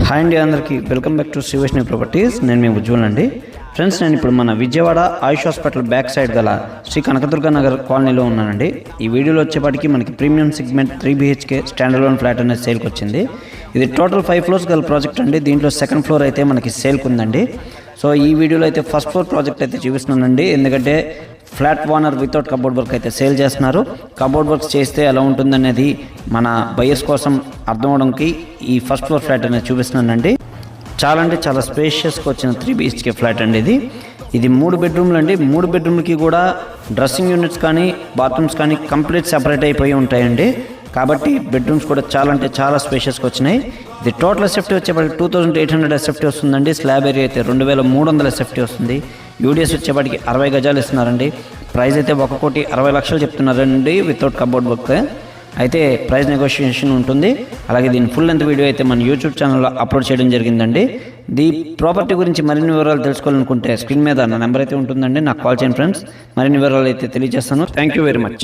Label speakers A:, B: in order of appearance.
A: Hi అండి, అందరికీ welcome back to Shri Vaishnavi properties. నేను మీ ఉజ్వల్ అండి. ఫ్రెండ్స్, నేను ఇప్పుడు మన Vijayawada Ayush hospital back side గల శ్రీ కనకదుర్గ నగర్ కాలనీలో ఉన్నానండి. ఈ వీడియోలో వచ్చేపాటికి మనకి premium segment 3 BHK standard loan flat అనేది సేల్కి వచ్చింది. ఇది టోటల్ 5 ఫ్లోర్స్ గల ప్రాజెక్ట్ అండి. దీంట్లో సెకండ్ ఫ్లోర్ అయితే మనకి సేల్కి ఉందండి. సో ఈ వీడియోలో అయితే ఫస్ట్ ఫ్లోర్ ప్రాజెక్ట్ అయితే చూపిస్తున్నానండి. ఎందుకంటే flat owner without cupboard work అయితే సేల్ చేస్తున్నారు. కబోర్డ్ వర్క్ చేస్తే ఎలా ఉంటుందనేది మన బయర్స్ కోసం అర్థం అవడానికి ఈ ఫస్ట్ ఫ్లోర్ ఫ్లాట్ అనేది చూపిస్తున్నానండి. చాలా అంటే చాలా స్పేషియస్గా వచ్చిన 3 BHK ఫ్లాట్ అండి. ఇది 3 బెడ్రూమ్లు అండి. 3 బెడ్రూమ్లకి కూడా డ్రెస్సింగ్ యూనిట్స్ కానీ బాత్రూమ్స్ కానీ కంప్లీట్ సెపరేట్ అయిపోయి ఉంటాయండి. కాబట్టి బెడ్రూమ్స్ కూడా చాలా అంటే చాలా స్పేషియస్గా వచ్చినాయి. ఇది టోటల్ ఎస్ఎఫ్టీ వచ్చేప్పటికి 2800 ఎస్ఎఫ్టీ వస్తుందండి. స్లాబ్ ఏరియా అయితే 2300 ఎస్ఎఫ్టీ వస్తుంది. యూడిఎస్ వచ్చేప్పటికి 60 గజాలు ఇస్తున్నారండి. ప్రైస్ అయితే 1,60,00,000 చెప్తున్నారండి వితౌట్ కబోర్డ్ వర్క్. అయితే ప్రైస్ నెగోషియేషన్ ఉంటుంది. అలాగే దీని ఫుల్ లెంత్ వీడియో అయితే మన యూట్యూబ్ ఛానల్లో అప్లోడ్ చేయడం జరిగిందండి. ఈ ప్రాపర్టీ గురించి మరిన్ని వివరాలు తెలుసుకోవాలనుకుంటే స్క్రీన్ మీద నా నెంబర్ అయితే ఉంటుందండి. నాకు కాల్ చేయండి ఫ్రెండ్స్. మరిన్ని వివరాలు అయితే తెలియజేస్తాను. Thank you very much.